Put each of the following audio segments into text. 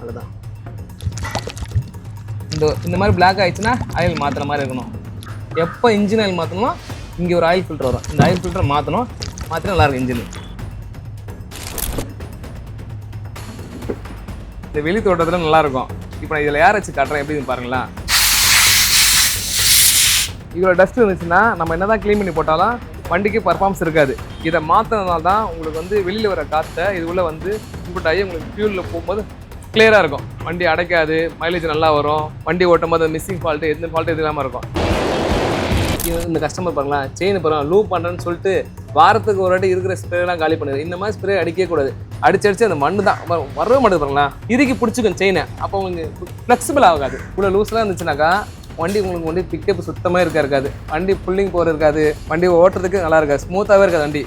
அவ்வளோதான். இந்த மாதிரி பிளாக் ஆயிடுச்சுன்னா ஆயில் மாற்றுற மாதிரி இருக்கணும். எப்போ இன்ஜின் ஆயில் மாற்றணுமோ இங்கே ஒரு ஆயில் ஃபில்டர் வரும், இந்த ஆயில் ஃபில்டரை மாற்றணும். மாற்றினா நல்லாயிருக்கும் இன்ஜின். இந்த வெளி தோட்டத்தில் நல்லாயிருக்கும். இப்போ நான் இதில் ஏர் வச்சு காட்டுறேன், எப்படின்னு பாருங்களேன். இவ்வளோ டஸ்ட் இருந்துச்சுன்னா நம்ம என்ன தான் க்ளீன் பண்ணி போட்டாலும் வண்டிக்கு பர்ஃபார்மன்ஸ் இருக்காது. இதை மாற்றினதுனால தான் உங்களுக்கு வந்து வெளியில் வர காற்றை இது உள்ளே வந்து இன்புட் ஆகி உங்களுக்கு ஃபியூலில் போகும்போது கிளியராக இருக்கும். வண்டி அடைக்காது, மைலேஜ் நல்லா வரும். வண்டி ஓட்டும் போது மிஸ்ஸிங் ஃபால்ட்டு எந்த ஃபால்ட்டு இது இல்லாமல் இருக்கும். இந்த கஸ்டமர் பாருங்களேன், செயின் பாருங்கள் லூப் பண்ணுறேன்னு சொல்லிட்டு வாரத்துக்கு ஒரு வாட்டி இருக்கிற ஸ்ப்ரேலாம் காலி பண்ணுது. இந்த மாதிரி ஸ்ப்ரே அடிக்கவே கூடாது. அடிச்சு அந்த மண்ணு தான் வரவே மாட்டேது பாருங்களேன். இறுக்கி பிடிச்சிக்கும் செயினை. அப்போ உங்களுக்கு ஃப்ளெக்சிபிள் ஆகாது. இவ்வளோ லூஸ்லாம் இருந்துச்சுனாக்கா வண்டி உங்களுக்கு வண்டி பிக்கப் சுத்தமாக இருக்காது. வண்டி புல்லிங் போகிற இருக்காது. வண்டி ஓட்டுறதுக்கு நல்லா இருக்காது, ஸ்மூத்தாகவே இருக்காது வண்டி.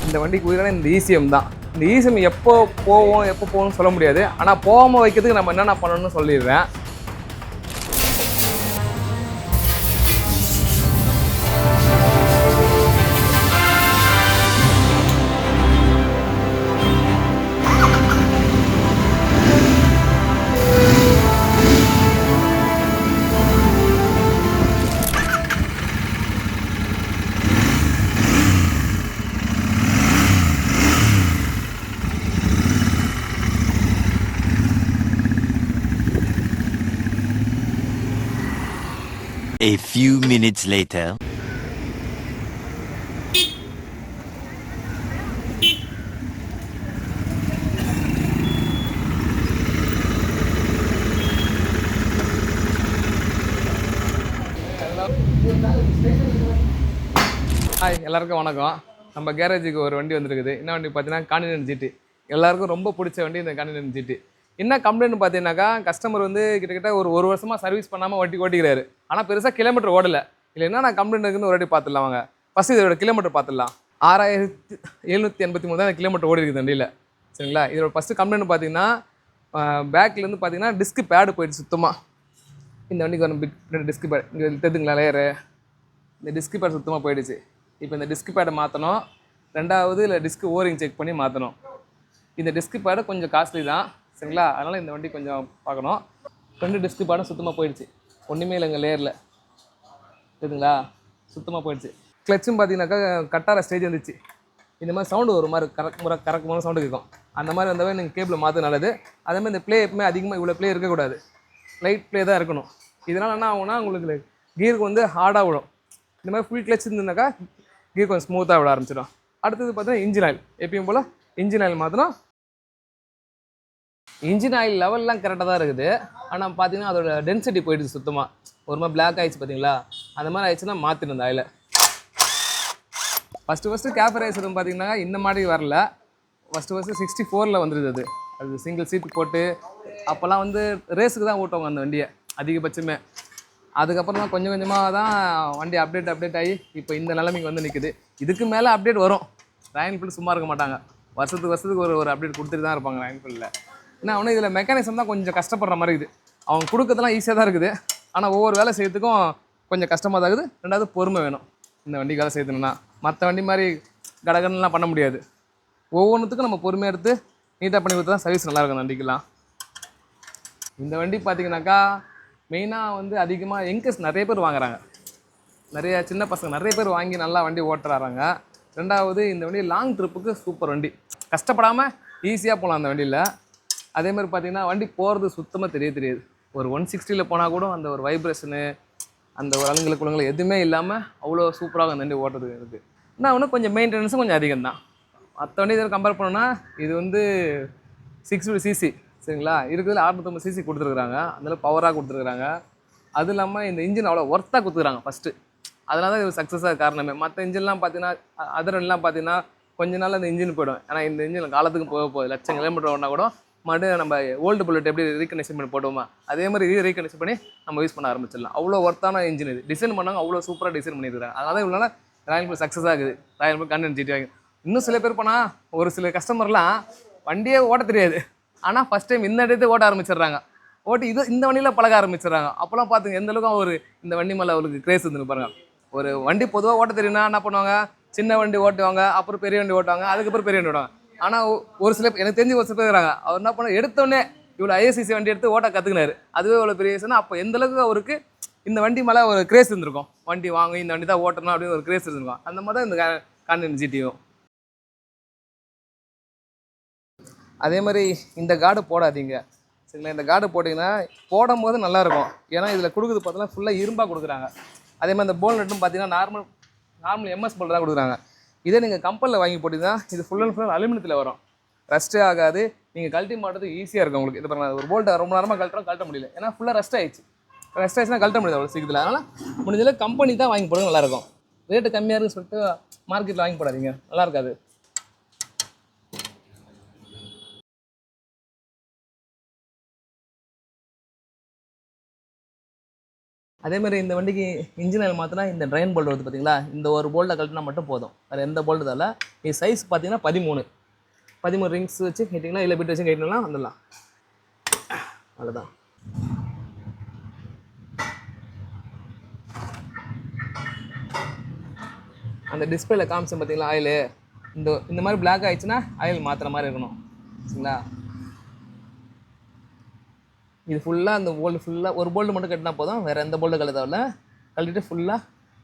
இந்த வண்டிக்கு உயிரான இந்த இசிஎம் தான். இந்த இசிஎம் எப்போ போகணும்னு சொல்ல முடியாது. ஆனால் போகாமல் வைக்கிறதுக்கு நம்ம என்னென்ன பண்ணணும்னு சொல்லிடுறேன். A few minutes later. Hi, எல்லாருக்கும் வணக்கம். நம்ம கேரேஜுக்கு ஒரு வண்டி வந்துருக்குது. என்ன வண்டி பார்த்தீங்கன்னா கான்டினென்ட் ஜிடி. எல்லாருக்கும் ரொம்ப பிடிச்ச வண்டி இந்த கான்டினென்ட் ஜிடி. என்ன கம்ப்ளைண்ட் பார்த்தீங்கன்னாக்கா, கஸ்டமர் வந்து கிட்டத்தட்ட ஒரு வருஷமாக சர்வீஸ் பண்ணாமல் ஓட்டிக்கிறாரு. ஆனால் பெருசாக கிலோமீட்டர் ஓடலை. இல்லை என்ன கம்ப்ளைண்ட் இருக்குன்னு ஒரு வாட்டி பார்த்துடலாம் வாங்க. ஃபஸ்ட்டு இதோட கிலோமீட்டர் பார்த்துடலாம். 6783 தான் கிலோமீட்டர் ஓடி இருக்குது வண்டியில். சரிங்களா? இதோட ஃபஸ்ட்டு கம்ப்ளைண்ட் பார்த்தீங்கன்னா பேக்லேருந்து பார்த்தீங்கன்னா டிஸ்க் பேடு போயிடுச்சு சுத்தமாக. இந்த வண்டிக்கு ஒரு பிக் டிஸ்க் பேட் இங்கே தெரியுதுங்களா லேயரு. இந்த டிஸ்க் பேட் சுத்தமாக போயிடுச்சு. இப்போ இந்த டிஸ்க் பேடை மாற்றணும். ரெண்டாவது இல்லை டிஸ்க் ஓரிங் செக் பண்ணி மாற்றணும். இந்த டிஸ்க் பேடு கொஞ்சம் காஸ்ட்லி தான். சரிங்களா? அதனால் இந்த வண்டி கொஞ்சம் பார்க்கணும். 2 டிஸ்க் பேடும் சுத்தமாக போயிடுச்சு. ஒன்றுமே இல்லைங்க லேயரில். தெரியுதுங்களா? சுத்தமாக போயிடுச்சு. கிளச்சும் பார்த்தீங்கன்னாக்கா கட்டார ஸ்டேஜ் வந்துச்சு. இந்த மாதிரி சவுண்டு ஒரு மாதிரி கரெக்டான சவுண்டு கேட்கும். அந்த மாதிரி வந்தாவே நீங்கள் கேபிள் மாற்ற நல்லது. அதேமாதிரி இந்த ப்ளே எப்பவுமே அதிகமாக இவ்வளோ ப்ளே இருக்கக்கூடாது. லைட் ப்ளே தான் இருக்கணும். இதனால் என்ன ஆகும்னா உங்களுக்கு கீருக்கு வந்து ஹார்டாக விடும். இந்த மாதிரி ஃபுல் கிளச் இருந்ததுனாக்கா கீர் கொஞ்சம் ஸ்மூத்தாக விட ஆரம்பிச்சிடும். அடுத்தது பார்த்தீங்கன்னா இன்ஜின் ஆயில். எப்பயும் போல் இன்ஜின் ஆயில் மாற்றணும். இன்ஜின் ஆயில் லெவல்லாம் கரெக்டாக தான் இருக்குது. ஆனால் பார்த்தீங்கன்னா அதோட டென்சிட்டி போயிடுச்சு சுத்தமாக. ஒரு மாதிரி பிளாக் ஆகிடுச்சு பார்த்தீங்களா? அந்த மாதிரி ஆயிடுச்சுன்னா மாற்றிடும் அந்த ஆயிலை. ஃபஸ்ட்டு கேஃபரைசர் பார்த்தீங்கன்னா இந்த மாதிரி வரல. ஃபஸ்ட்டு 64 வந்துடுது. அது சிங்கிள் சீட்டு போட்டு அப்போல்லாம் வந்து ரேஸுக்கு தான் ஓட்டுவாங்க அந்த வண்டியை அதிகபட்சமே. அதுக்கப்புறம் தான் கொஞ்சம் கொஞ்சமாக தான் வண்டி அப்டேட் ஆகி இப்போ இந்த நிலைமைக்கு வந்து நிற்குது. இதுக்கு மேலே அப்டேட் வரும். ராயல் என்ஃபீல்டு சும்மா இருக்க மாட்டாங்க. வருஷத்துக்கு ஒரு அப்டேட் கொடுத்துட்டு தான் இருப்பாங்க ராயல் என்ஃபீல்டில். ஏன்னா ஒன்று இதில் மெக்கானிசம் தான் கொஞ்சம் கஷ்டப்படுற மாதிரி இருக்குது. அவங்க கொடுக்கறதெல்லாம் ஈஸியாக தான் இருக்குது. ஆனால் ஒவ்வொரு வேலை செய்யறதுக்கும் கொஞ்சம் கஷ்டமாக தான் இருக்குது. ரெண்டாவது பொறுமை வேணும் இந்த வண்டி வேலை செய்யணும்னா. மற்ற வண்டி மாதிரி கடகடலாம் பண்ண முடியாது. ஒவ்வொன்றுத்துக்கும் நம்ம பொறுமையாக எடுத்து நீட்டாக பண்ணி கொடுத்தா தான் சர்வீஸ் நல்லாயிருக்கும் அந்த வண்டிக்கெலாம். இந்த வண்டி பார்த்திங்கனாக்கா மெயினாக வந்து அதிகமாக யங்கர்ஸ் நிறைய பேர் வாங்குறாங்க. நிறைய சின்ன பசங்க நிறைய பேர் வாங்கி நல்லா வண்டி ஓட்டுறாங்க. ரெண்டாவது இந்த வண்டி லாங் ட்ரிப்புக்கு சூப்பர் வண்டி. கஷ்டப்படாமல் ஈஸியாக போகலாம் அந்த வண்டியில். அதேமாதிரி பார்த்திங்கன்னா வண்டி போகிறது சுத்தமாக தெரியாது. ஒரு 160 போனால் கூட அந்த ஒரு வைப்ரேஷனு அந்த ஒரு குளங்கள் எதுவுமே இல்லாமல் அவ்வளோ சூப்பராக அந்த வண்டி ஓட்டுறதுக்கு இருக்குது. ஆனால் ஒன்று கொஞ்சம் மெயின்டெனன்ஸும் கொஞ்சம் அதிகம் தான். மற்ற வண்டி இதில் கம்பேர் பண்ணோன்னா இது வந்து 650cc. சரிங்களா? இருக்கிறதுல 650cc கொடுத்துருக்குறாங்க. அதில் பவராக கொடுத்துருக்குறாங்க. அது இல்லாமல் இந்த இன்ஜின் அவ்வளோ ஒர்த்தாக கொடுத்துருக்காங்க ஃபஸ்ட்டு. அதனால தான் இது சக்ஸஸாக காரணமே. மற்ற இன்ஜின்லாம் பார்த்தீங்கன்னா அதரெல்லாம் பார்த்தீங்கன்னா கொஞ்ச நாள் அந்த இன்ஜின் போய்டும். ஏன்னா இந்த இன்ஜின் காலத்துக்கு போகுது. லட்சம் கிலோமீட்டர் ஓடினா கூட மறுபடியும் நம்ம ஓல்டு புல்லட் எப்படி ரீகண்டிஷன் பண்ணி போட்டோமா அதே மாதிரி ரீகண்டிஷன் பண்ணி நம்ம யூஸ் பண்ண ஆரம்பிச்சிடலாம். அவ்வளோ ஒர்த்தான இன்ஜின் இது. டிசைன் பண்ணாங்க அவ்வளோ சூப்பராக டிசைன் பண்ணியிருக்காங்க. அதனால தான் இவ்வளோ ராயல் என்ஃபீல்டு சக்ஸஸ் ஆகுது. ராயல் என்ஃபீல்டு கான்டினென்ட் ஜிடி ஆகுது. இன்னும் சில பேர் போனால் ஒரு சில கஸ்டமர்லாம் வண்டியே ஓட்ட தெரியாது. ஆனால் ஃபஸ்ட் டைம் இந்த இடத்தை ஓட்ட ஆரம்பிச்சிடுறாங்க. ஓட்டி இந்த வண்டியில் பழக ஆரம்பிச்சிடுறாங்க. அப்போல்லாம் பார்த்துங்க எந்தளவுக்கு ஒரு இந்த வண்டி மேலே அவருக்கு கிரேஸ் இருந்துன்னு பாருங்கள். ஒரு வண்டி பொதுவாக ஓட்ட தெரியும்னா என்ன பண்ணுவாங்க, சின்ன வண்டி ஓட்டுவாங்க, அப்புறம் பெரிய வண்டி ஓட்டுவாங்க, அதுக்கப்புறம் பெரிய வண்டி ஓட்டுவாங்க. ஆனால் ஒரு சில எனக்கு தெரிஞ்சு ஒரு சில பேர் இருக்கிறாங்க. அவர் என்ன பண்ண எடுத்தோடனே இவ்வளோ ஐஎஸ்சிசி வண்டி எடுத்து ஓட்ட கற்றுக்கினாரு. அதுவே இவ்வளோ பெரிய விஷயம்னா அப்போ எந்தளவுக்கு அவருக்கு இந்த வண்டி மேலே ஒரு கிரேஸ் இருந்திருக்கும். வண்டி வாங்க இந்த வண்டி தான் ஓட்டணும் அப்படின்னு ஒரு கிரேஸ் இருந்திருக்கும். அந்த மாதிரி தான் இந்த கான்டினென்ட் ஜிடியும். அதே மாதிரி இந்த கார்டு போடாதீங்க சரிங்களா. இந்த கார்டு போட்டிங்கன்னா போடும் போது நல்லாயிருக்கும். ஏன்னா இதில் கொடுக்குறது பார்த்தீங்கன்னா ஃபுல்லாக இரும்பாக கொடுக்குறாங்க. அதே மாதிரி இந்த போல் நட்டும் பார்த்தீங்கன்னா நார்மல் எம்எஸ் போல் தான் கொடுக்குறாங்க. இதே நீங்கள் கம்பெனியில் வாங்கி போட்டிங்கன்னா இது ஃபுல் அண்ட் ஃபுல் அலுமினியத்தில் வரும். ரஸ்ட்டே ஆகாது. நீங்கள் கழட்டி மாட்டுறதுக்கு ஈஸியாக இருக்கும் உங்களுக்கு. இது பாருங்கள், ஒரு போல்ட்டை ரொம்ப நேரமாக கழட்ட முடியல. ஏன்னா ஃபுல்லாக ரஸ்ட் ஆயிடுச்சு. ரஸ்ட் ஆயிடுச்சுன்னா கழட்ட முடியாது அவ்வளோ சீக்கிரத்தில். அதனால் முடிஞ்சளவு கம்பெனி தான் வாங்கி போடுறது நல்லாயிருக்கும். ரேட்டு கம்மியாக இருக்குன்னு சொல்லிட்டு மார்க்கெட்டில் வாங்கி போடாதீங்க, நல்லா இருக்காது. அதே மாதிரி இந்த வண்டிக்கு இன்ஜின் ஆயில் மாற்றினா இந்த ட்ரைன் போல்ட் வருது பார்த்தீங்களா, இந்த ஒரு போல்ட்டை கழட்டினா மட்டும் போதும். வேறு எந்த போல்ட்டு தரல. இது சைஸ் பார்த்தீங்கன்னா 13 ரிங்ஸ் வச்சு கேட்டிங்கன்னா இல்லை பிட் வச்சு கேட்டிங்கன்னா வந்துடலாம். அவ்வளோதான். அந்த டிஸ்பிளேல காமிச்சேன் பார்த்தீங்களா ஆயிலு, இந்த மாதிரி பிளாக் ஆயிடுச்சுன்னா ஆயில் மாற்றுற மாதிரி இருக்கணும் சரிங்களா. இது ஃபுல்லாக அந்த போல்டு ஃபுல்லாக ஒரு போல்டு மட்டும் கட்டினா போதும், வேறு எந்த போல்டு கழட்ட தேவையில்ல. கழட்டிட்டு ஃபுல்லாக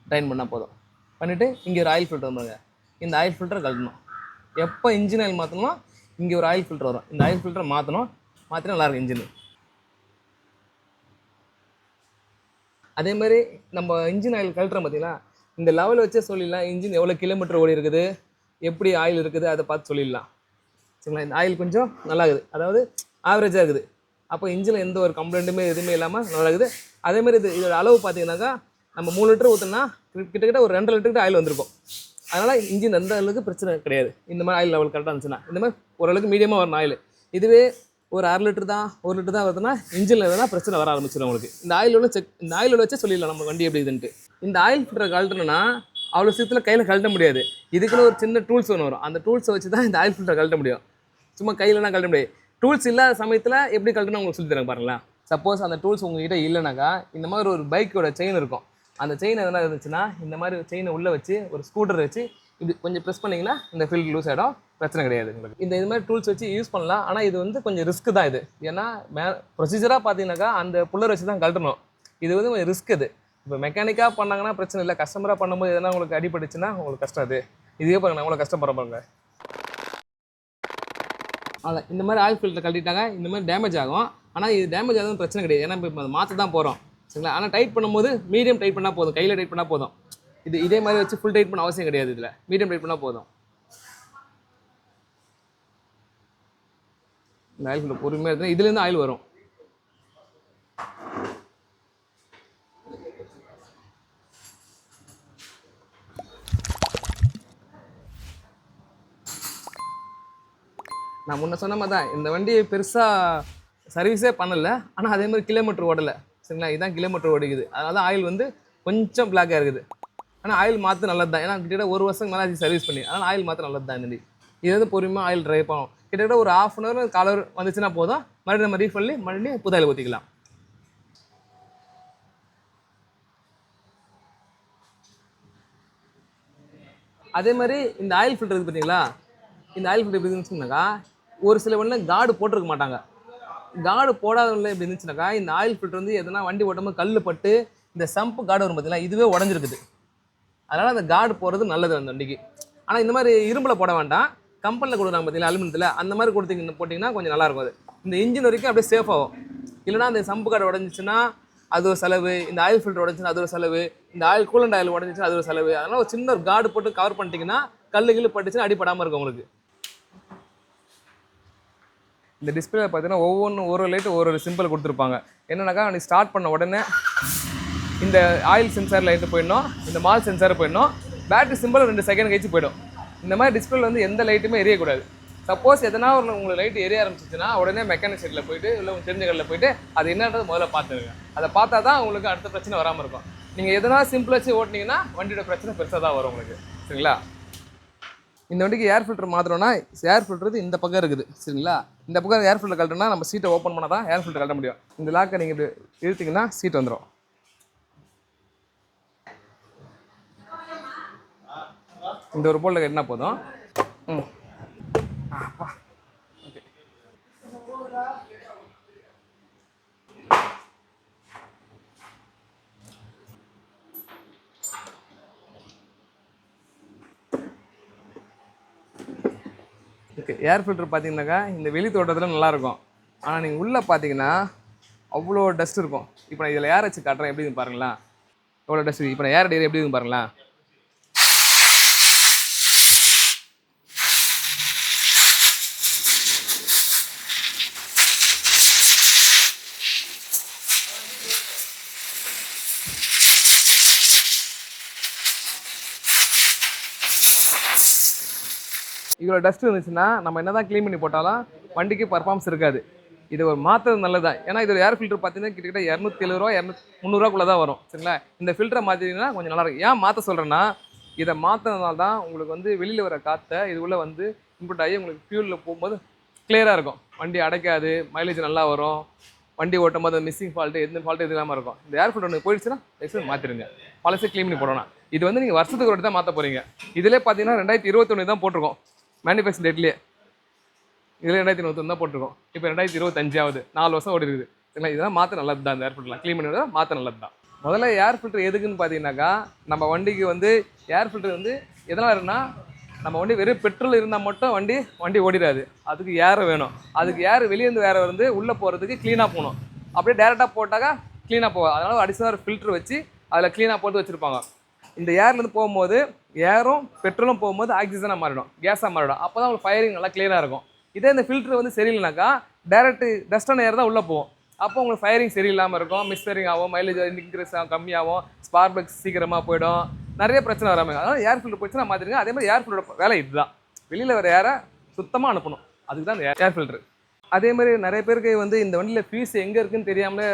ட்ரைன் பண்ணால் போதும். பண்ணிவிட்டு இங்கே ஒரு ஆயில் ஃபில்டர் வந்துடுங்க. இந்த ஆயில் ஃபில்டர் கழட்டணும். எப்போ இன்ஜின் ஆயில் மாற்றணும், இங்கே ஒரு ஆயில் ஃபில்டர் வரும். இந்த ஆயில் ஃபில்டரை மாற்றணும். மாற்றினா நல்லாயிருக்கும் இன்ஜின். அதே மாதிரி நம்ம இன்ஜின் ஆயில் கழட்டுறோம் பார்த்தீங்களா, இந்த லெவல் வச்சே சொல்லிடலாம் இன்ஜின் எவ்வளோ கிலோமீட்டர் ஓடி இருக்குது, எப்படி ஆயில் இருக்குது அதை பார்த்து சொல்லிடலாம் சரிங்களா. இந்த ஆயில் கொஞ்சம் நல்லா இருக்குது, அதாவது ஆவரேஜாக இருக்குது. அப்போ இன்ஜினில் எந்த ஒரு கம்ப்ளைண்ட்டுமே எதுவுமே இல்லாமல் நல்லா இருக்குது. அதேமாதிரி இதோட அளவு பார்த்தீங்கன்னாக்கா நம்ம 3 லிட்டர் ஊற்றினா கிட்டத்தட்ட ஒரு 2 லிட்டருக்கு ஆயில் வந்திருக்கும். அதனால் இன்ஜின் எந்த அளவுக்கு பிரச்சனை கிடையாது. இந்த மாதிரி ஆயில் லெவல் கரெக்டாக இருந்துச்சுன்னா இந்த மாதிரி ஓரளவுக்கு மீடியமாக வரணும் ஆயில். இதுவே ஒரு 1/2 லிட்டர் தான் 1 லிட்டர் தான் வருதுன்னா இன்ஜினில் எதனா பிரச்சனை வர ஆரம்பிச்சிடும் உங்களுக்கு. இந்த ஆயிலோட வச்சே சொல்லிடலாம் நம்ம வண்டி எப்படி இதுன்ட்டு. இந்த ஆயில் ஃபில்டரை கழட்டணும்னா அவ்வளோ சீக்கிரத்தில் கையில் கழட்ட முடியாது. இதுக்குன்னு ஒரு சின்ன டூல்ஸ் ஒன்று வரும். அந்த டூல்ஸை வச்சு தான் இந்த ஆயில் ஃபில்டரை கழட்ட முடியும். சும்மா கையிலனா கழட்ட முடியாது. டூல்ஸ் இல்லாத சமயத்தில் எப்படி கழட்டணும் உங்களுக்கு சொல்லி தரேன் பாருங்களேன். சப்போஸ் அந்த டூல்ஸ் உங்ககிட்ட இல்லைனாக்கா இந்த மாதிரி ஒரு பைக்கோட செயின் இருக்கும். அந்த செயின் எதனா இருந்துச்சுன்னா இந்த மாதிரி செயினை உள்ளே வச்சு ஒரு ஸ்கூட்டர் வச்சு இப்படி கொஞ்சம் ப்ரெஸ் பண்ணிங்கன்னா இந்த ஃபில்ட் லூஸ் ஆகிடும். பிரச்சனை கிடையாது உங்களுக்கு. இது மாதிரி டூல்ஸ் வச்சு யூஸ் பண்ணலாம். ஆனால் இது வந்து கொஞ்சம் ரிஸ்க் தான் இது. ஏன்னா ப்ரொசீஜராக பார்த்தீங்கன்னாக்கா அந்த புல்லர் வச்சு தான் கழட்டணும். இது வந்து கொஞ்சம் ரிஸ்க். இது இப்போ மெக்கானிக்காக பண்ணாங்கன்னா பிரச்சனை இல்லை. கஸ்டமராக பண்ணும்போது எதனா உங்களுக்கு அடிபட்டுச்சுன்னா உங்களுக்கு கஷ்டம். அது இதுவே பாருங்க, நான் அவ்வளோ கஷ்டப்படுற பாருங்க. அதான் இந்த மாதிரி ஆயில் ஃபில்டர் கழட்டிட்டாங்க. இந்த மாதிரி டேமேஜ் ஆகும். ஆனால் இது டேமேஜ் ஆகுதுன்னு பிரச்சனை கிடையாது. ஏன்னா இப்போ மாற்ற தான் போகிறோம் சரிங்களா. ஆனால் டைட் பண்ணும்போது மீடியம் டைட் பண்ணால் போதும். கையில் டைட் பண்ணால் போதும். இதே மாதிரி வச்சு ஃபுல் டைட் பண்ண அவசியம் கிடையாது. இதில் மீடியம் டைட் பண்ணால் போதும். இந்த ஆயில் ஃபில்டர் பொறுமையாக இருந்தால் இதுலேருந்து ஆயில் வரும். நான் முன்ன சொன்ன மாதிரி தான் இந்த வண்டி பெருசாக சர்வீஸே பண்ணலை. ஆனால் அதே மாதிரி கிலோமீட்டர் ஓடலை சரிங்களா. இதுதான் கிலோமீட்டர் ஓடிக்குது. அதனால தான் ஆயில் வந்து கொஞ்சம் பிளாக்காக இருக்குது. ஆனால் ஆயில் மாற்ற நல்லது தான். ஏன்னா கிட்டத்தட்ட 1 வருஷம் மேலே ஆச்சு சர்வீஸ் பண்ணி. அதனால் ஆயில் மாற்ற நல்லது தான். இந்த இது வந்து பொறுமையாக ஆயில் ட்ரைவ் பண்ணும். கிட்டத்தட்ட ஒரு 1/2 hour காலர் வந்துச்சுன்னா போதும். மறுபடியும் நம்ம ரீஃப் பண்ணி மறுபடியும் புது ஆயில் ஊற்றிக்கலாம். அதே மாதிரி இந்த ஆயில் ஃபில்டர் இருக்குது பார்த்தீங்களா, இந்த ஆயில் ஃபில்டர் எப்படி இருந்துச்சுனாக்கா ஒரு சில வண்டியில் கார்டு போட்டிருக்க மாட்டாங்க. கார்டு போடாதவங்கள எப்படி இருந்துச்சுனாக்கா இந்த ஆயில் ஃபில்டர் வந்து எதனா வண்டி ஓட்டும்போது கல் பட்டு இந்த சம்பு கார்டு வரும் பார்த்தீங்களா, இதுவே உடஞ்சிருக்குது. அதனால் அந்த கார்டு போடுறது நல்லது அந்த வண்டிக்கு. ஆனால் இந்த மாதிரி இரும்பில் போட வேண்டாம். கம்பெனியில் கொடுக்குறாங்க பார்த்தீங்களா அலுமினியத்தில், அந்த மாதிரி போட்டிங்கன்னா கொஞ்சம் நல்லாயிருக்கும். அது இந்த இன்ஜின் வரைக்கும் அப்படியே சேஃப் ஆகும். இல்லைனா அந்த சம்பு கார்டு உடஞ்சிச்சுன்னா அது ஒரு செலவு, இந்த ஆயில் ஃபில்டர் உடஞ்சிச்சுன்னா அது ஒரு செலவு, இந்த ஆயில் கூலண்ட் ஆயில் உடஞ்சிச்சுன்னா அது ஒரு செலவு. அதனால் ஒரு சின்ன ஒரு கார்டு போட்டு கவர் பண்ணிட்டீங்கன்னா கல்லு பட்டுச்சுன்னா அடிப்படாமல் இருக்கும் உங்களுக்கு. இந்த டிஸ்பிளே பார்த்தீங்கன்னா ஒவ்வொன்றும் ஒரு லைட்டு ஒரு சிம்பிள் கொடுத்துருப்பாங்க. என்னன்னாக்கா நீ ஸ்டார்ட் பண்ண உடனே இந்த ஆயில் சென்சார் லைட்டு போயிடணும், இந்த மால் சென்சார் போயிடணும், பேட்டரி சிம்பிள் 2 செகண்ட் கழிச்சு போயிடும். இந்த மாதிரி டிஸ்பிளே வந்து எந்த லைட்டுமே எரியக்கூடாது. சப்போஸ் எதனா உங்களுக்கு லைட்டு எரிய ஆரம்பிச்சிச்சுன்னா உடனே மெக்கானிக் சைட்டில் போயிட்டு இல்லை தெரிஞ்ச கடையில் போயிட்டு அது என்னன்றது முதல்ல பார்த்துருங்க. அதை பார்த்தா தான் உங்களுக்கு அடுத்த பிரச்சனை வராமல் இருக்கும். நீங்கள் எதனா சிம்பிள் வச்சு ஓட்டினீங்கன்னா வண்டியோட பிரச்சனை பெருசாக தான் வரும் உங்களுக்கு சரிங்களா. இந்த வண்டிக்கு ஏர் ஃபில்டர் மாத்திரம்னா ஏர் ஃபில்டர் இந்த பக்கம் இருக்குது சரிங்களா. இந்த பக்கம் ஏர் ஃபில்டர் கழட்டோம்னா நம்ம சீட்டை ஓப்பன் பண்ணால் தான் ஏர் ஃபில்டர் கழட்ட முடியும். இந்த லாக்கை நீங்கள் இப்படி இழுத்தீங்கன்னா சீட் வந்துடும். இந்த ஒரு போல்ல கட்டினா போதும். அப்பா ஓகே. ஓகே, ஏர் ஃபில்டர் பார்த்தீங்கன்னாக்கா இந்த வெளி தோட்டத்தில் நல்லாயிருக்கும். ஆனால் நீங்கள் உள்ளே பார்த்தீங்கன்னா அவ்வளோ டஸ்ட் இருக்கும். இப்போ நான் இதில் ஏர் வச்சு காட்டுறேன், எப்படி இருக்குன்னு பாருங்களேன். எவ்வளோ டஸ்ட். இப்போ நான் ஏர் டேரி எப்படி இருக்குன்னு பாருங்களேன். இவ்வளோ டஸ்ட் இருந்துச்சுன்னா நம்ம என்ன தான் க்ளீன் பண்ணி போட்டாலும் வண்டிக்கு பர்ஃபார்மன்ஸ் இருக்காது. இது ஒரு மாற்றுறது நல்லது தான். ஏன்னா இது ஏர் ஃபில்டர் பார்த்தீங்கன்னா கிட்டத்தட்ட 270 ரூபா 300 தான் வரும். சரிங்களா? இந்த ஃபில்டரை மாற்றிங்கன்னா கொஞ்சம் நல்லாயிருக்கும். ஏன் மாற்ற சொல்கிறேன்னா, இதை மாற்றினதுனால தான் உங்களுக்கு வந்து வெளியில் வர காற்றை இது உள்ள வந்து இன்புட் ஆகி உங்களுக்கு ஃபியூலில் போகும்போது கிளியராக இருக்கும். வண்டி அடைக்காது, மைலேஜ் நல்லா வரும். வண்டி ஓட்டும் போது மிஸ்ஸிங் ஃபால்ட்டு எந்த ஃபால்ட்டு இது இல்லாமல் இருக்கும். இந்த ஏர் ஃபில்டர் ஒன்று போயிடுச்சுன்னா எக்ஸ்ட்ரா மாற்றிடுங்க. பழசே க்ளீன் பண்ணி போடணும். இது வந்து நீங்கள் வருஷத்துக்கு ஒரு தான் மாற்ற போகிறீங்க. இதிலே பார்த்தீங்கன்னா 2021 தான் போட்டிருக்கோம் மேனுஃபேக்சர் டேட்லேயே. இதில் 2021 தான் போட்டிருக்கோம். இப்போ 2025 ஆகுது. 4 வருஷம் ஓடி இருக்குது. சரிங்களா? இதெல்லாம் மாற்ற நல்லது தான். இந்த ஏர் ஃபில்டர்லாம் க்ளீன் பண்ணி மாற்ற நல்லது தான். முதல்ல ஏர் ஃபில்டர் எதுக்குன்னு பார்த்தீங்கன்னாக்கா, நம்ம வண்டிக்கு வந்து ஏர் ஃபில்டர் வந்து எதனால் இருக்குன்னா, நம்ம வண்டி வெறும் பெட்ரோல் இருந்தால் மட்டும் வண்டி ஓடிடாது. அதுக்கு ஏர் வேணும். அதுக்கு ஏர் வெளியேருந்து வேறு வந்து உள்ளே போகிறதுக்கு க்ளீனாக போகணும். அப்படியே டேரெக்டாக போட்டாக்கா க்ளீனாக போகும். அதனால் அடிஷனல் ஒரு ஃபில்டர் வச்சு அதில் க்ளீனாக போட்டு வச்சுருப்பாங்க. இந்த ஏர்லேருந்து போகும்போது ஏரும் பெட்ரோலும் போகும்போது ஆக்சிஜனாக மாறிடும், கேஸாக மாறிடும். அப்போ தான் உங்களுக்கு ஃபயரிங் நல்லா கிளியராக இருக்கும். இதே இந்த ஃபில்டர் வந்து சரியில்லைனாக்கா டேரெக்ட் டஸ்டான ஏர் தான் உள்ளே போகும். அப்போ உங்களுக்கு ஃபயரிங் சரியில்லாமல் இருக்கும், மிஸ் ஃபயரிங் ஆகும், மைலேஜ் இன்க்ரீஸ் ஆகும், கம்மியாகும், ஸ்பார்க் ப்ளக்ஸ் சீக்கிரமாக போயிடும், நிறைய பிரச்சனை வராமல். அதனால் ஏர் ஃபில்டர் போச்சுன்னா மாற்றிடுங்க. அதே மாதிரி ஏர் ஃபில்டரோட வேலை இதுதான். வெளியில் வர ஏரை சுத்தமாக அனுப்பணும். அதுக்கு தான் இந்த ஏர் ஃபில்டர். அதே மாதிரி நிறைய பேருக்கு வந்து இந்த வண்டியில் ஃபீஸ் எங்கே இருக்குன்னு தெரியாமலே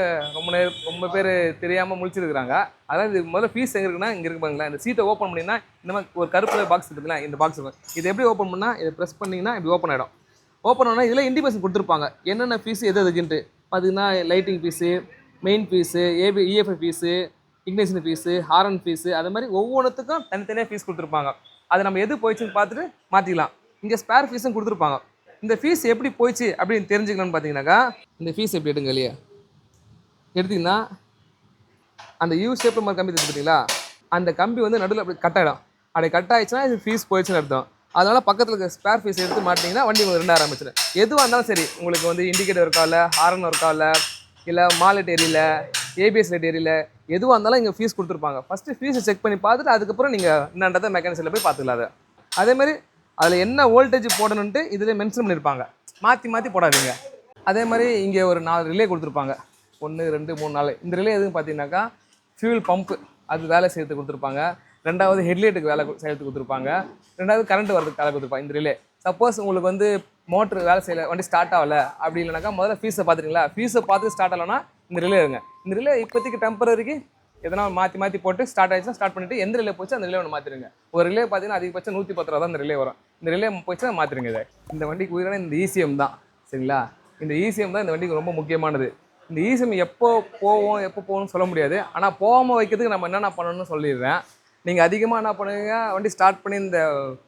ரொம்ப பேர் தெரியாமல் முழிச்சிருக்கிறாங்க. அதாவது இது முதல்ல ஃபீஸ் எங்கே இருக்குன்னா இங்கே இருக்கு பாருங்களேன். இந்த சீட்டை ஓப்பன் பண்ணிங்கன்னா இந்த மாதிரி ஒரு கருப்பு பாக்ஸ் இருக்குதுங்களா, இந்த பாக்ஸ் இருக்கும். இது எப்படி ஓப்பன் பண்ணால் இதை ப்ரெஸ் பண்ணிங்கன்னா இப்படி ஓப்பன் ஆகிடும். ஓப்பன் ஆனால் இதில் இண்டிகேஷன் கொடுத்துருப்பாங்க என்னென்ன ஃபீஸ் எது எதுக்குன்ட்டு. பார்த்தீங்கன்னா lighting fees, main fees, EFI fees, ignition fees, horn fees, அது மாதிரி ஒவ்வொன்றுத்துக்கும் தனித்தனியாக ஃபீஸ் கொடுத்துருப்பாங்க. அதை நம்ம எது போயிடுச்சுன்னு பார்த்துட்டு மாற்றிக்கலாம். இங்கே ஸ்பேர் ஃபீஸும் கொடுத்துருப்பாங்க. இந்த ஃபீஸ் எப்படி போயிடுச்சு அப்படின்னு தெரிஞ்சுக்கணும்னு பார்த்தீங்கன்னாக்கா, இந்த ஃபீஸ் எப்படி எடுங்க இல்லையா எடுத்திங்கன்னா அந்த யூ ஷேப்பில் மாதிரி கம்பி பார்த்தீங்களா, அந்த கம்பி வந்து நடுவில் அப்படி கட் ஆகிடும். அப்படி கட் ஆகிடுச்சுன்னா இது ஃபீஸ் போயிடுச்சுன்னு அர்த்தம். அதனால் பக்கத்தில் இருக்க ஸ்பேர் ஃபீஸ் எடுத்து மாட்டிங்கன்னா வண்டி உங்களுக்கு 2 ஆரம்பிச்சிடும். எதுவாக இருந்தாலும் சரி, உங்களுக்கு வந்து இண்டிகேட்டர் ஒர்க் ஆகல, ஹாரன் ஒர்க் ஆகல, இல்லை மாலெட் ஏரியல, ஏபிஎஸ் லைட் ஏரியல, எதுவாக இருந்தாலும் இங்கே ஃபீஸ் கொடுத்துருப்பாங்க. ஃபஸ்ட்டு ஃபீஸை செக் பண்ணி பார்த்துட்டு அதுக்கப்புறம் நீங்கள் என்னன்றதை மெக்கானிக்ஸில் போய் பார்த்துக்கலாம். அதை அதேமாதிரி அதில் என்ன வோல்டேஜ் போடணுன்ட்டு இதில் மென்ஷன் பண்ணியிருப்பாங்க. மாற்றி போடாதீங்க. அதே மாதிரி இங்கே ஒரு 4 ரிலே கொடுத்துருப்பாங்க. 1 2 3 4. இந்த ரிலே எதுன்னு பார்த்தீங்கன்னாக்கா ஃபியூல் பம்ப்பு அது வேலை செய்யறதுக்கு கொடுத்துருப்பாங்க. 2வது ஹெட்லைட்டுக்கு வேலை செய்யறதுக்கு கொடுத்துருப்பாங்க. 2வது கரண்ட் வரதுக்கு வேலை கொடுத்துருப்பாங்க இந்த ரிலே. சப்போஸ் உங்களுக்கு வந்து மோட்ரு வேலை செய்யலை, வண்டி ஸ்டார்ட் ஆகலை அப்படி இல்லைனாக்கா முதல்ல ஃபீஸை பார்த்துட்டீங்களா, ஃபீஸை பார்த்து ஸ்டார்ட் ஆகலைன்னா இந்த ரிலே இருங்க. இந்த ரிலே இப்போதைக்கு டெம்பரரிக்கு எதனா மாற்றி போட்டு ஸ்டார்ட் ஆகிடுச்சுன்னா ஸ்டார்ட் பண்ணிவிட்டு எந்த ரிலே போச்சு அந்த ரிலே ஒன்று மாற்றிடுங்க. ஒரு ரிலே பார்த்தீங்கன்னா அதிகபட்சம் 110 ரூபா தான் இந்த ரிலே வரும். இந்த ரிலே போச்சுன்னா மாற்றிடுங்க. இதை இந்த வண்டிக்கு உயிரான இந்த இசிஎம் தான். சரிங்களா? இந்த இசிஎம் தான் இந்த வண்டிக்கு ரொம்ப முக்கியமானது. இந்த இசிஎம் எப்போ போகணும்னு சொல்ல முடியாது. ஆனால் போகாமல் வைக்கிறதுக்கு நம்ம என்னென்ன பண்ணணும்னு சொல்லிடுறேன். நீங்கள் அதிகமாக என்ன பண்ணுவீங்க, வண்டி ஸ்டார்ட் பண்ணி இந்த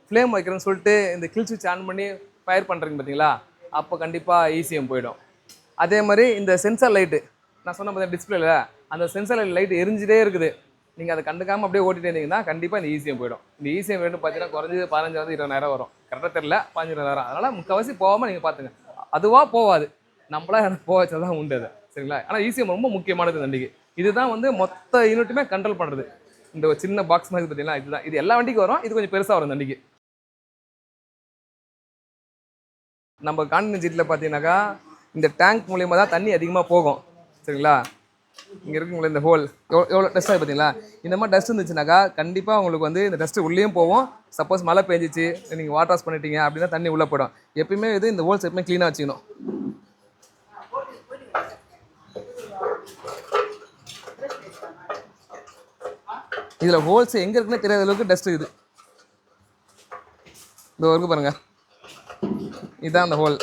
ஃப்ளேம் வைக்கிறேன்னு சொல்லிட்டு இந்த கில் ஸ்விட்ச் ஆன் பண்ணி ஃபயர் பண்ணுறீங்க பார்த்தீங்களா, அப்போ கண்டிப்பாக இசிஎம் போயிடும். அதே மாதிரி இந்த சென்சார் லைட்டு நான் சொன்ன பார்த்தா டிஸ்பிளேல அந்த சென்சார் லைட் எரிஞ்சிட்டே இருக்குது, நீங்கள் அதை கண்டுக்காமல் அப்படியே ஓட்டிகிட்டே இருந்தீங்கன்னா கண்டிப்பாக இந்த இசிஎம் போயிடும். இந்த இசிஎம் ரேட்டு பார்த்தீங்கன்னா குறைஞ்சது 15,000-20,000 வரும். கரெக்டாக தெரியல, 15,000. அதனால் முக்கால்வாசி போகாமல் நீங்கள் பார்த்துங்க. அதுவாக போகாது, நம்மளா எனக்கு போக வச்சா தான் உண்டு அது. சரிங்களா? ஆனால் இசிஎம் ரொம்ப முக்கியமானது வண்டிக்கு. இதுதான் வந்து மொத்த யூனிட்டுமே கண்ட்ரோல் பண்ணுறது. இந்த ஒரு சின்ன பாக்ஸ் மாதிரி பார்த்தீங்கன்னா இதுதான். இது எல்லா வண்டிக்கும் வரும், இது கொஞ்சம் பெருசாக வரும் இந்த வண்டிக்கு. நம்ம கான்டினென்ட் ஜீட்டில் பார்த்தீங்கன்னாக்கா இந்த டேங்க் மூலியமாக தான் தண்ணி அதிகமாக போகும். சரிங்களா? இங்கே இருக்குங்களா இந்த ஹோல் எவ்வளோ டஸ்ட் ஆகி பார்த்தீங்களா, இந்த மாதிரி டஸ்ட் இருந்துச்சுனாக்கா கண்டிப்பாக உங்களுக்கு வந்து இந்த டஸ்ட்டு உள்ளேயும் போகும். சப்போஸ் மழை பெஞ்சிச்சு, நீங்கள் வாட்டர் வாஷ் பண்ணிட்டீங்க அப்படின்னா தண்ணி உள்ளே போயிடும். எப்பயுமே இந்த ஹோல்ஸ் எப்பவுமே க்ளீனாக வச்சுக்கணும். இதில் ஹோல்ஸ் எங்கே இருக்குன்னு தெரியாத அளவுக்கு டஸ்ட் இருக்குது. இந்த ஒர்க்கு பாருங்கள், இதுதான் அந்த ஹோல்.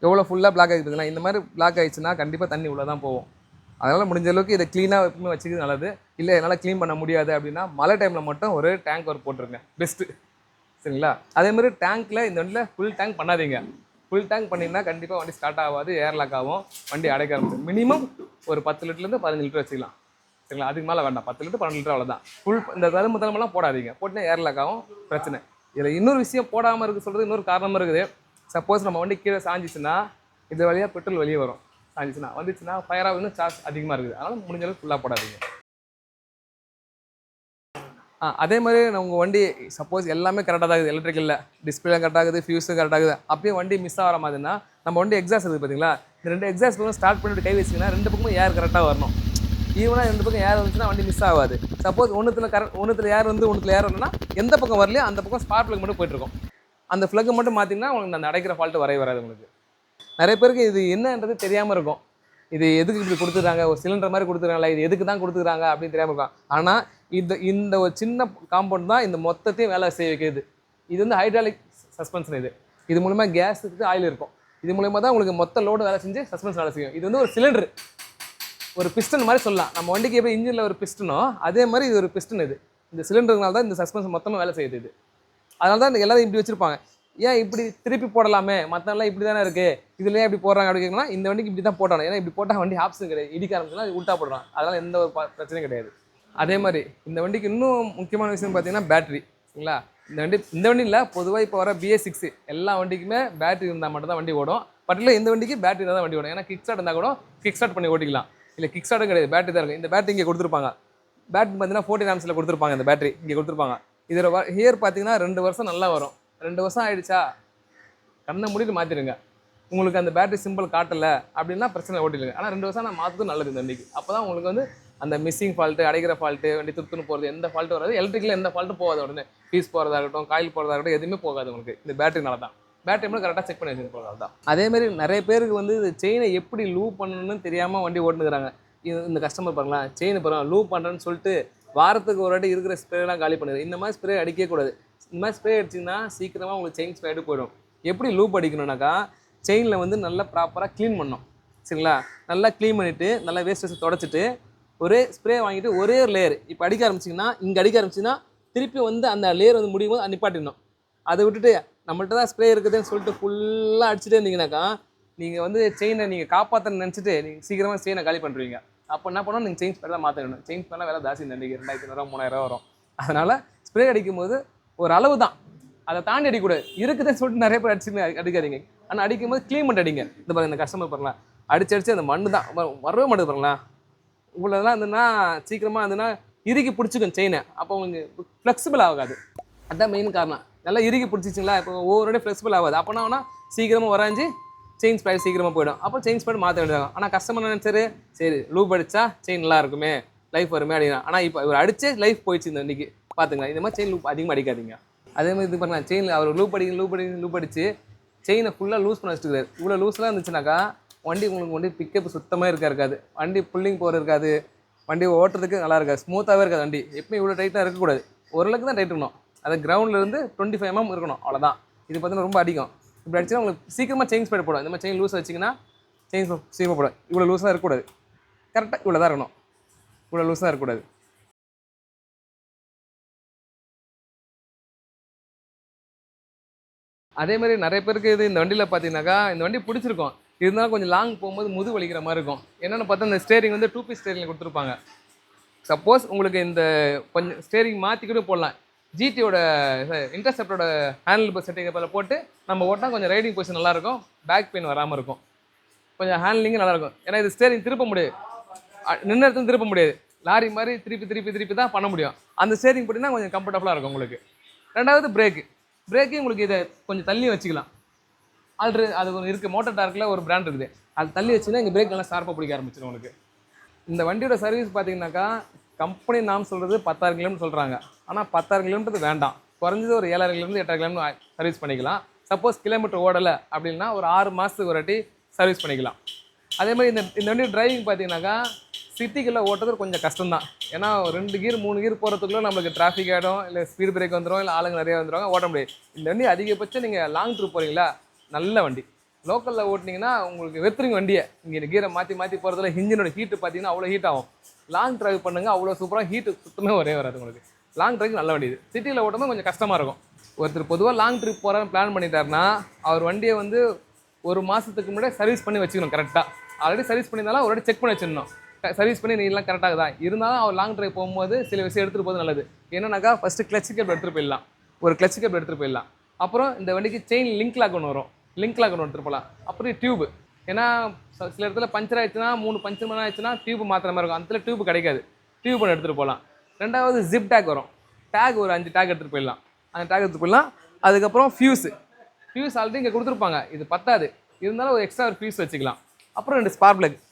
எவ்வளோ ஃபுல்லாக பிளாக் ஆகிடுதுங்களா, இந்த மாதிரி பிளாக் ஆகிடுச்சுன்னா கண்டிப்பாக தண்ணி உள்ளே தான் போகும். அதனால் முடிஞ்ச அளவுக்கு இதை க்ளீனாக எப்பவுமே வச்சுக்கிறது நல்லது. இல்லை என்னால் க்ளீன் பண்ண முடியாது அப்படின்னா மழை டைமில் மட்டும் ஒரு டேங்க் ஒர்க் போட்டுருங்க, பெஸ்ட்டு. சரிங்களா? அதே மாதிரி டேங்க்கில் இந்த வண்டியில் ஃபுல் டேங்க் பண்ணாதீங்க. ஃபுல் டேங்க் பண்ணிங்கன்னா கண்டிப்பாக வண்டி ஸ்டார்ட் ஆகாது, ஏர் லாக் ஆகும், வண்டி அடைக்க ஆரம்பிக்கும். மினிமம் ஒரு 10 லிட்டர்லேருந்து 15 லிட்டர் வச்சுக்கலாம். சரிங்களா? அதுக்கு மேலே வேண்டாம். 10 லிட்டர் 12 லிட்டர் அவ்வளோதான். ஃபுல் இந்த தருமெல்லாம் போடாதீங்க. போட்டுனா ஏர் லாக் ஆகும், பிரச்சனை. இதில் இன்னொரு விஷயம் போடாமல் இருக்குது சொல்கிறது இன்னொரு காரணமாக இருக்குது. சப்போஸ் நம்ம வண்டி கீழே சாஞ்சிச்சுன்னா இது வழியாக பெட்ரோல் வெளியே வரும். சாஞ்சிச்சுன்னா வந்துச்சுன்னா ஃபயர் ஆகுதுன்னு சார்ஜ் அதிகமாக இருக்குது. அதனால் முடிஞ்ச அளவுக்கு ஃபுல்லாக போடாதீங்க. அதே மாதிரி உங்கள் வண்டி சப்போஸ் எல்லாமே கரெக்டாக தான் இருக்குது, எலக்ட்ரிக்கலில் டிஸ்பிளே கரெக்டாக இருக்குது, ஃபியூஸும் கரெக்டாக இருக்குது, அப்பயும் வண்டி மிஸ் ஆகிற மாதிரினா நம்ம வண்டி எக்ஸாஸ்ட் இருக்குது பார்த்தீங்களா, இந்த 2 எக்ஸாஸ்ட் பக்கம் ஸ்டார்ட் பண்ணிட்டு கை வச்சிங்கன்னா 2 பக்கமும் ஏர் கரெக்டாக வரணும். ஈவனாக 2 பக்கம் ஏர் வந்துச்சுன்னா வண்டி மிஸ் ஆகாது. சப்போஸ் ஒன்றுத்தில் ஏர் வந்து ஒன்றுத்தில் ஏர் வரணும்னா எந்த பக்கம் வரலையோ அந்த பக்கம் ஸ்பார்க் ப்ளக் மட்டும் போயிட்டுருக்கும். அந்த ஃப்ளக்கை மட்டும் மாற்றிங்கன்னா உங்களுக்கு அந்த அடைக்கிற ஃபால்ட்டு வராது உங்களுக்கு. நிறைய பேருக்கு இது என்னன்றது தெரியாமல் இருக்கும். இது எதுக்கு இப்படி கொடுத்துருக்காங்க, ஒரு சிலிண்டர் மாதிரி கொடுத்துருக்காங்களா, இது எதுக்கு தான் கொடுத்துருக்காங்க அப்படின்னு தெரியாமல் இருக்கும். ஆனால் இந்த ஒரு சின்ன காம்பவுண்ட் தான் இந்த மொத்தத்தையும் வேலை செய்ய வைக்கிறது. இது வந்து ஹைட்ராலிக் சஸ்பென்ஷன். இது மூலமா கேஸுக்கு ஆயில் இருக்கும். இது மூலமா தான் உங்களுக்கு மொத்த லோடு வேலை செஞ்சு சஸ்பென்ஷன் வேலை செய்யும். இது வந்து ஒரு சிலிண்டர், ஒரு பிஸ்டன் மாதிரி சொல்லலாம். நம்ம வண்டிக்கு எப்படி இன்ஜினில் ஒரு பிஸ்டனோ அதே மாதிரி இது ஒரு பிஸ்டன். இந்த சிலிண்டர்னால தான் இந்த சஸ்பென்ஷன் மொத்தமாக வேலை செய்யுது. அதனால தான் எல்லாரும் இப்படி வச்சுருப்பாங்க. ஏன் இப்படி திருப்பி போடலாமே, மற்றெல்லாம் இப்படி தானே இருக்குது, இதுலேயே இப்படி போடுறாங்க அப்படி கேட்கலாம். இந்த வண்டிக்கு இப்படி தான் போட்டாங்க. ஏன்னா இப்படி போட்டால் வண்டி ஆப்ஷன் கிடையாது, இடிக்க ஆரம்பிச்சுன்னா உல்ட்டா போடுறான். அதனால் எந்த ஒரு பிரச்சனையும் கிடையாது. அதே மாதிரி இந்த வண்டிக்கு இன்னும் முக்கியமான விஷயம் பார்த்தீங்கன்னா பேட்டரி. சரிங்களா? இந்த வண்டி இல்லை, பொதுவாக இப்போ வர BS6 எல்லா வண்டிக்குமே பேட்டரி இருந்தால் மட்டும் தான் வண்டி ஓடும். பர்டிகுலர் இந்த வண்டிக்கு பேட்டரி தான் வண்டி ஓடும். ஏன்னா கிக் ஸ்டார்ட் இருந்தால் கூட கிக் ஸ்டார்ட் பண்ணி ஓட்டிக்கலாம். இல்லை கிக் ஸ்டார்ட்டும் கிடையாது, பேட்டரி தான் இருக்குது. இந்த பேட்டரி இங்கே கொடுத்துருப்பாங்க. பேட்டரி பார்த்தீங்கன்னா 14 ஆம்ஸில் கொடுத்துருப்பாங்க. இந்த பேட்டரி இங்கே கொடுத்துருப்பாங்க. இதில் ஹியர் பார்த்தீங்கன்னா 2 வருஷம் நல்லா வரும். 2 வருஷம் ஆகிடுச்சா கண்ணை மூடிட்டு மாற்றிடுங்க. உங்களுக்கு அந்த பேட்டரி சிம்பிள் காட்டலை அப்படின்னா பிரச்சனை ஓட்டிடுங்க. ஆனால் 2 வருஷம் நான் மாற்றுறது நல்லது இந்த வண்டிக்கு. அப்போ தான் உங்களுக்கு வந்து அந்த மிஸ்ஸிங் ஃபால்ட்டு, அடைக்கிற ஃபால்ட்டு, வண்டி துத்துன்னு போகிறது எந்த ஃபால்ட்டு வராது. எலக்ட்ரிக்கில் எந்த ஃபால்ட்டும் போகாது. உடனே பீஸ் போகிறதா இருக்கட்டும், காயில் போகிறதா இருக்கட்டும், எதுவுமே போகாது உங்களுக்கு. இந்த பேட்டரினால தான். பேட்டரி மட்டும் கரெக்டாக செக் பண்ணி வச்சுட்டு போகிறது தான். அதேமாதிரி நிறைய பேருக்கு வந்து இந்த செயினை எப்படி லூப் பண்ணணும்னு தெரியாமல் வண்டி ஓட்டுனுக்குறாங்க. இந்த கஸ்டமர் பாருங்களேன், செயின் பாருங்கள் லூப் பண்ணுறேன்னு சொல்லிட்டு வாரத்துக்கு ஒரு வாட்டி இருக்கிற ஸ்ப்ரேலாம் காலி பண்ணுது. இந்த மாதிரி ஸ்ப்ரே அடிக்கவே கூடாது. இந்த மாதிரி ஸ்ப்ரே அடிச்சிங்கன்னா சீக்கிரமாக உங்களுக்கு செயின் ஸ்ப்ரே போயிடும். எப்படி லூப் அடிக்கணும்னாக்கா செயினில் வந்து நல்லா ப்ராப்பராக க்ளீன் பண்ணணும். சரிங்களா? நல்லா க்ளீன் பண்ணிவிட்டு நல்லா வேஸ்ட் தொடச்சிட்டு ஒரே ஸ்ப்ரே வாங்கிட்டு ஒரே ஒரு லேயர் இப்போ அடிக்க ஆரம்பிச்சிங்கன்னா, இங்கே அடிக்க ஆரம்பிச்சிங்கன்னா திருப்பி வந்து அந்த லேயர் வந்து முடியும் போது நிப்பாட்டிடணும். அதை விட்டுட்டு நம்மள்ட்ட தான் ஸ்ப்ரே இருக்குதுன்னு சொல்லிட்டு ஃபுல்லாக அடிச்சுட்டே இருந்தீங்கன்னாக்கா நீங்கள் வந்து செயினை நீங்கள் காப்பாற்றணும்னு நினச்சிட்டு நீங்கள் சீக்கிரமாக செயினை காலி பண்ணுறீங்க. அப்போ என்ன பண்ணணும், நீங்கள் செயின் ஸ்ப்ரே தான் மாற்றிடணும். செயின் ஸ்ப்ரேலாம் வேலை ஜாஸ்தி. இந்த 2500 3000 வரும். அதனால் ஸ்ப்ரே அடிக்கும்போது ஒரு அளவு தான், அதை தாண்டி அடிக்கூடாது. இருக்குதுன்னு சொல்லிட்டு நிறைய பேர் அடிக்காதீங்க. ஆனால் அடிக்கும்போது க்ளீன் பண்ணி அடிங்க. இந்த பாருங்க, இந்த கஸ்டமர் பாருங்களேன், அடிச்சு அந்த மண்ணு தான் வரவே மாட்டேது பாருங்களேன். இவ்வளோதான் இருந்துன்னா சீக்கிரமாக இருந்துன்னா இறுக்கி பிடிச்சிக்கும் செயினை. அப்போ உங்களுக்கு ஃப்ளெக்சிபிள் ஆகாது. அதுதான் மெயின் காரணம். நல்லா இறுக்கி பிடிச்சிச்சிங்களா, இப்போ ஒவ்வொரு ஃப்ளெக்சிபிள் ஆகாது. அப்போனா வேணால் சீக்கிரமாக வரைஞ்சி செயின் ஸ்பேட் சீக்கிரமாக போயிடும். அப்போ செயின் ஸ்பேட் மாற்ற வேண்டியதாங்க. ஆனால் கஸ்டமர் நினச்சாரு, சரி லூப் அடித்தா செயின் நல்லா இருக்குமே, லைஃப் வருமே அப்படின்னா. ஆனால் இப்போ இவர் அடித்தே லைஃப் போயிடுச்சு இந்த வண்டிக்கு. பார்த்துங்க, இந்த மாதிரி செயின் லூப் அதிகமாக அடிக்காதீங்க. அதே மாதிரி இது பண்ணலாம், செயினில் அவர் லூப் அடிச்சு செயினை ஃபுல்லாக லூஸ் பண்ண வச்சுருக்காரு. இவ்வளோ லூஸ்லாம் இருந்துச்சுனாக்கா உங்களுக்கு வண்டி பிக்கப் சுத்தமாக இருக்காது. வண்டி புல்லிங் போகிற இருக்காது, வண்டி ஓட்டுறதுக்கு நல்லா இருக்காது, ஸ்மூத்தாகவே இருக்காது. வண்டி எப்பயும் இவ்வளோ டைட்டாக இருக்கக்கூடாது, ஓரளவுக்கு தான் டைட் இருக்கணும். அது கிரவுண்ட்லேருந்து 25 mm இருக்கணும், அவ்வளோதான். இது பார்த்தீங்கன்னா ரொம்ப அடிக்கும். இப்படி அடிச்சுன்னா உங்களுக்கு சீக்கிரமாக செயின் ஸ்பேட் போடும். இந்த மாதிரி செயின் லூஸ் வச்சிங்கன்னா செயின் சீக்கிரமாக போடும். இவ்வளோ லூஸாக இருக்கக்கூடாது, கரெக்டாக இவ்வளோ தான் இருக்கணும். இவ்வளோ லூஸாக இருக்கக்கூடாது. அதே மாதிரி நிறைய பேருக்கு இந்த வண்டியில் பார்த்தீங்கன்னாக்கா இந்த வண்டி பிடிச்சிருக்கும், இருந்தாலும் கொஞ்சம் லாங் போகும்போது முது வலிக்கிற மாதிரி இருக்கும். என்னென்னு பார்த்தா இந்த ஸ்டேரிங் வந்து 2 பீஸ் ஸ்டேரிங் கொடுத்துருப்பாங்க. சப்போஸ் உங்களுக்கு இந்த கொஞ்சம் ஸ்டேரிங் மாற்றிக்கிட்டு போடலாம். ஜிடியோட இன்டர்செப்டோட ஹேண்டில் செட்டிங் போட்டு நம்ம ஓட்டினா கொஞ்சம் ரைடிங் பொசிஷன் நல்லாயிருக்கும், பேக் பெயின் வராமல் இருக்கும், கொஞ்சம் ஹேண்ட்லிங்கும் நல்லாயிருக்கும். ஏன்னா இது ஸ்டேரிங் திருப்ப முடியாது, நின்று இடத்துல திருப்ப முடியாது, லாரி மாதிரி திருப்பி தான் பண்ண முடியும். அந்த ஸ்டேரிங் போட்டிங்கன்னா கொஞ்சம் கம்ஃபர்டபுளாக இருக்கும் உங்களுக்கு. ரெண்டாவது பிரேக்கு உங்களுக்கு இதை கொஞ்சம் தள்ளி வச்சுக்கலாம். அது கொஞ்சம் இருக்குது, மோட்டர் டார்க்கில் ஒரு பிராண்ட் இருக்குது, அது தள்ளி வச்சுன்னா இங்கே பிரேக் நல்லா ஷார்ப்பாக பிடிக்க ஆரம்பிச்சிடும் உங்களுக்கு. இந்த வண்டியோட சர்வீஸ் பார்த்தீங்கன்னாக்கா கம்பெனி நாம் சொல்கிறது 10,000 கிலோமீட்டர் சொல்கிறாங்க. ஆனால் 10,000 கிலோமீட்டர் வேண்டாம், குறைஞ்சது ஒரு 7,000 கிலோமீட்டர் 8,000 கிலோமீட்டர் சர்வீஸ் பண்ணிக்கலாம். சப்போஸ் கிலோமீட்டர் ஓடலை அப்படின்னா ஒரு 6 மாதத்துக்கு ஒரு வாட்டி சர்வீஸ் பண்ணிக்கலாம். அதே மாதிரி இந்த வண்டி டிரைவிங் பார்த்தீங்கன்னாக்கா சிட்டிக்குள்ளே ஓட்டுறது கொஞ்சம் கஷ்டம்தான். ஏன்னா 2 கீர் 3 கீர் போகிறதுக்குள்ளே நம்மளுக்கு டிராஃபிக் ஆகிடும், இல்லை ஸ்பீட் பிரேக் வந்துடும், இல்லை ஆளுங்க நிறைய வந்துடுவாங்க, ஓட்ட முடியாது. இந்த வண்டி அதிகபட்சம் நீங்கள் லாங் ட்ரிப் போகிறீங்களா, நல்ல வண்டி. லோக்கலில் ஓட்டினீங்கன்னா உங்களுக்கு வெத்துருங்க வண்டியை. இங்கே கீரை மாற்றி போகிறதுல இன்ஜினோட ஹீட்டு பார்த்தீங்கன்னா அவ்வளோ ஹீட் ஆகும். லாங் ட்ரைவ் பண்ணுங்கள், அவ்வளோ சூப்பராக ஹீட்டு சுத்தமே வராது உங்களுக்கு. லாங் ட்ரைவ் நல்ல வண்டி. இது சிட்டியில் ஓட்டும்போது கொஞ்சம் கஷ்டமாக இருக்கும். ஒருத்தர் பொதுவாக லாங் ட்ரிப் போகிறான்னு பிளான் பண்ணிட்டாருன்னா அவர் வண்டியை வந்து ஒரு மாதத்துக்கு முன்னாடி சர்வீஸ் பண்ணி வச்சுக்கணும் கரெக்டாக. ஆல்ரெடி சர்வீஸ் பண்ணியிருந்தாலும் ஒரு வாட்டி செக் பண்ணி வச்சிடணும். சர்வீஸ் பண்ணி நீலாம் கரெக்டாக தான் இருந்தாலும் அவர் லாங் ட்ரைவ் போகும்போது சில விஷயம் எடுத்துகிட்டு போகிறது நல்லது. என்னன்னாக்கா ஃபஸ்ட்டு கிளச் கேபிள் எடுத்துகிட்டு போயிடலாம், ஒரு கிளச் கேபிள் எடுத்துகிட்டு போயிடலாம். அப்புறம் இந்த வண்டிக்கு செயின் லிங்க் லாக் ஒன்று வரும், லிங்க் லாக் ஒன்று எடுத்துகிட்டு போகலாம். அப்புறம் டியூப், ஏன்னா சில இடத்துல பஞ்சர் ஆயிடுச்சுன்னா 3 பஞ்சர் மணி ஆயிடுச்சுன்னா டியூப் மாத்திர மாதிரி இருக்கும், அந்த டியூப் கிடைக்காது, டியூப் ஒன்று எடுத்துகிட்டு போகலாம். ரெண்டாவது ஜிப் டேக் வரும், டேக் ஒரு 5 டேக் எடுத்துகிட்டு போயிடலாம், அந்த டேக் எடுத்துகிட்டு போயிடலாம். அதுக்கப்புறம் ஃபியூஸ் ஆல்ரெடி இங்கே கொடுத்துருப்பாங்க, இது பத்தாது, இருந்தாலும் ஒரு எக்ஸ்ட்ரா ஒரு ஃபியூஸ் வச்சுக்கலாம். அப்புறம் 2 ஸ்பார்க் பிளக்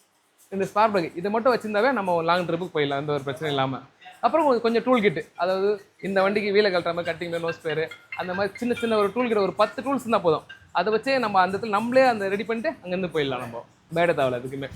இதை மட்டும் வச்சிருந்தாவே நம்ம லாங் ட்ரிப்புக்கு போயிடலாம், எந்த ஒரு பிரச்சனையும் இல்லாமல். அப்புறம் கொஞ்சம் டூல் கிட்டு, அதாவது இந்த வண்டிக்கு வீலை கழட்டுற மாதிரி கட்டிங் பேர், நோஸ் பேர், அந்த மாதிரி சின்ன சின்ன ஒரு டூல் கிட்ட ஒரு 10 டூல்ஸ் இருந்தால் போதும். அதை வச்சே நம்ம அந்த இடத்துல நம்மளே அந்த ரெடி பண்ணிட்டு அங்கேருந்து போயிடலாம். நம்ம மேடை தேவை அதுக்குமே.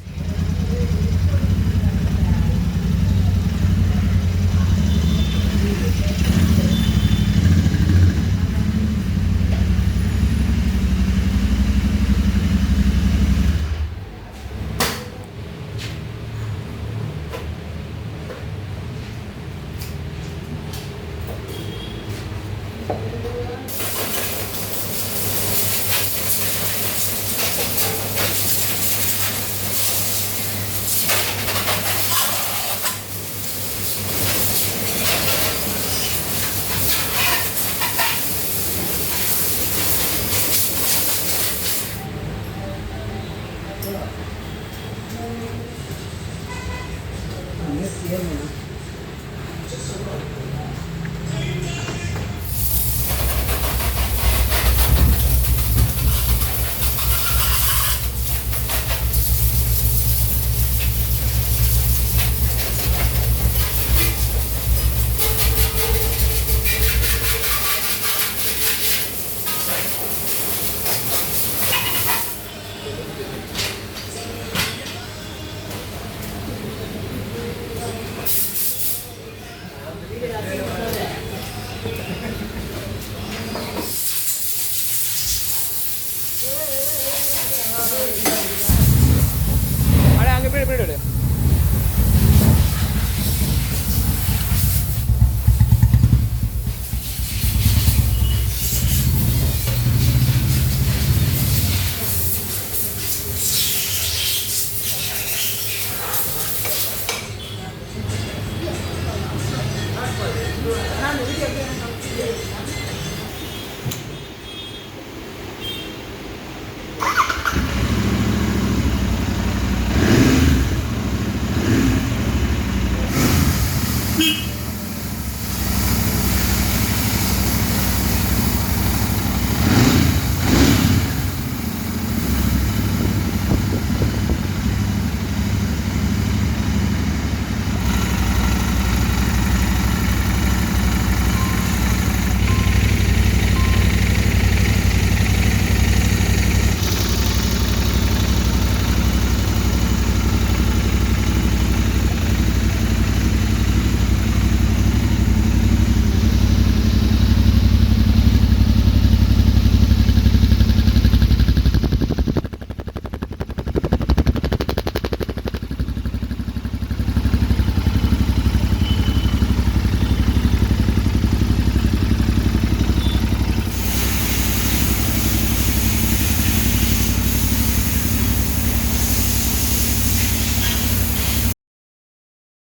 அங்கே போய்டு